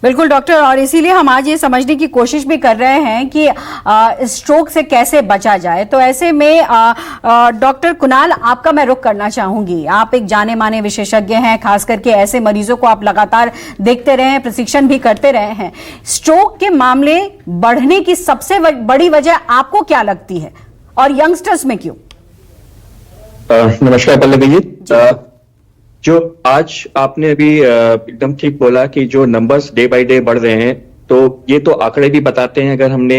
बिल्कुल डॉक्टर, और इसीलिए हम आज ये समझने की कोशिश भी कर रहे हैं कि स्ट्रोक से कैसे बचा जाए। तो ऐसे में डॉक्टर कुणाल, आपका मैं रुख करना चाहूंगी। आप एक जाने माने विशेषज्ञ हैं, खास करके ऐसे मरीजों को आप लगातार देखते रहे हैं, प्रशिक्षण भी करते रहे हैं। स्ट्रोक के मामले बढ़ने की सबसे बड़ी वजह आपको क्या लगती है, और यंगस्टर्स में क्यों? नमस्कार पल्लवी जी। जो आज आपने अभी एकदम ठीक बोला कि जो नंबर्स डे बाय डे बढ़ रहे हैं, तो ये तो आंकड़े भी बताते हैं। अगर हमने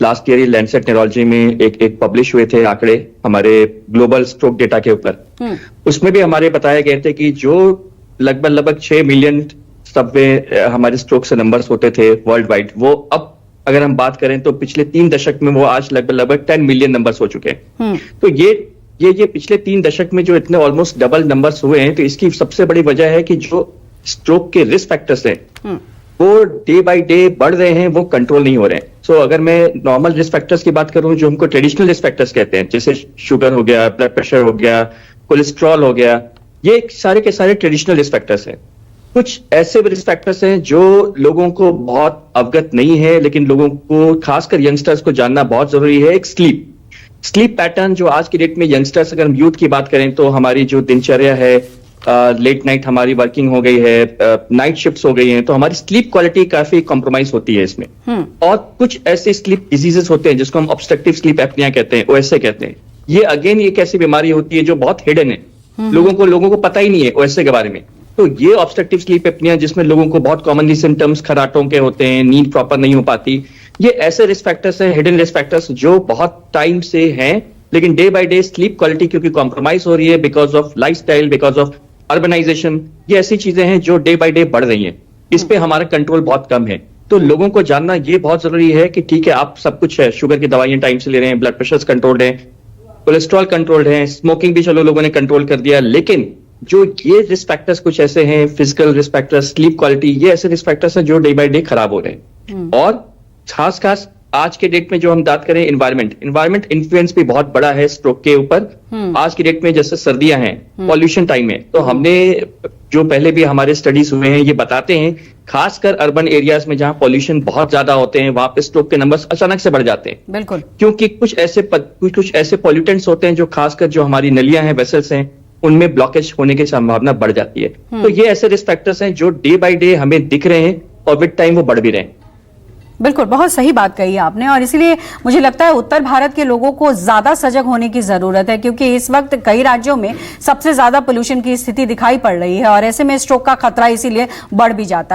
लास्ट ईयर लैंसेट न्यूरोलॉजी में एक पब्लिश हुए थे आंकड़े हमारे ग्लोबल स्ट्रोक डेटा के ऊपर, उसमें भी हमारे बताए गए थे कि जो लगभग 6 मिलियन सब में हमारे स्ट्रोक से नंबर्स होते थे वर्ल्ड वाइड, वो अब अगर हम बात करें तो पिछले 3 दशक में वो आज लगभग 10 मिलियन नंबर्स हो चुके हैं। तो ये पिछले 3 दशक में जो इतने ऑलमोस्ट डबल नंबर्स हुए हैं, तो इसकी सबसे बड़ी वजह है कि जो स्ट्रोक के रिस्क फैक्टर्स हैं वो डे बाय डे बढ़ रहे हैं, वो कंट्रोल नहीं हो रहे हैं। सो अगर मैं नॉर्मल रिस्क फैक्टर्स की बात करूं, जो हमको ट्रेडिशनल रिस्क फैक्टर्स कहते हैं, जैसे शुगर हो गया, ब्लड प्रेशर हो गया, कोलेस्ट्रॉल हो गया, ये सारे के सारे ट्रेडिशनल रिस्क फैक्टर्स हैं। कुछ ऐसे रिस्क फैक्टर्स हैं जो लोगों को बहुत अवगत नहीं है, लेकिन लोगों को, खासकर यंगस्टर्स को जानना बहुत जरूरी है। एक स्लीप पैटर्न, जो आज की डेट में यंगस्टर्स, अगर हम यूथ की बात करें तो हमारी जो दिनचर्या है, लेट नाइट हमारी वर्किंग हो गई है, नाइट शिफ्ट्स हो गई हैं, तो हमारी स्लीप क्वालिटी काफी कॉम्प्रोमाइज होती है इसमें। और कुछ ऐसे स्लीप डिजीजेस होते हैं जिसको हम ऑब्स्ट्रक्टिव स्लीप एपनिया कहते हैं, ओएसए कहते हैं। ये अगेन एक ऐसी बीमारी होती है जो बहुत हिडन है, लोगों को पता ही नहीं है ओएसए के बारे में। तो ये ऑब्स्ट्रक्टिव स्लीप एपनिया, जिसमें लोगों को बहुत कॉमनली सिम्टम्स खर्राटों के होते हैं, नींद प्रॉपर नहीं हो पाती, ये ऐसे रिस्क फैक्टर्स हैं, हिडन रिस्क फैक्टर्स, जो बहुत टाइम से हैं, लेकिन day by day sleep quality क्योंकि कॉम्प्रोमाइज हो रही है because of lifestyle, because of urbanization, ये ऐसी चीजें हैं जो डे बाय डे बढ़ रही हैं। इस पे हमारा कंट्रोल बहुत कम है। तो लोगों को जानना ये बहुत जरूरी है कि ठीक है, आप सब कुछ है, शुगर की दवाइयां टाइम से ले रहे हैं, ब्लड प्रेशर कंट्रोल्ड है, कोलेस्ट्रॉल कंट्रोल्ड है, स्मोकिंग भी चलो लोगों ने कंट्रोल कर दिया, लेकिन जो ये रिस्क फैक्टर्स कुछ ऐसे हैं, physical risk factors, sleep quality, ये ऐसे रिस्क फैक्टर्स हैं जो डे बाय डे खराब हो रहे हैं। और खास आज के डेट में जो हम बात करें, इन्वायरमेंट इन्फ्लुएंस भी बहुत बड़ा है स्ट्रोक के ऊपर। आज की डेट में जैसे सर्दियां हैं, पॉल्यूशन टाइम है, तो हमने जो पहले भी हमारे स्टडीज हुए हैं, ये बताते हैं खासकर अर्बन एरियाज में जहां पॉल्यूशन बहुत ज्यादा होते हैं, वहां पे स्ट्रोक के नंबर्स अचानक से बढ़ जाते हैं। बिल्कुल, क्योंकि कुछ ऐसे पॉल्यूटेंट्स होते हैं जो खासकर जो हमारी नलियां हैं, वेसल्स हैं, उनमें ब्लॉकेज होने की संभावना बढ़ जाती है। तो ये ऐसे रिस्क फैक्टर्स हैं जो डे बाय डे हमें दिख रहे हैं और विद टाइम वो बढ़ भी रहे हैं। बिल्कुल, बहुत सही बात कही आपने, और इसीलिए मुझे लगता है उत्तर भारत के लोगों को ज्यादा सजग होने की जरूरत है, क्योंकि इस वक्त कई राज्यों में सबसे ज्यादा पोल्यूशन की स्थिति दिखाई पड़ रही है, और ऐसे में स्ट्रोक का खतरा इसीलिए बढ़ भी जाता है।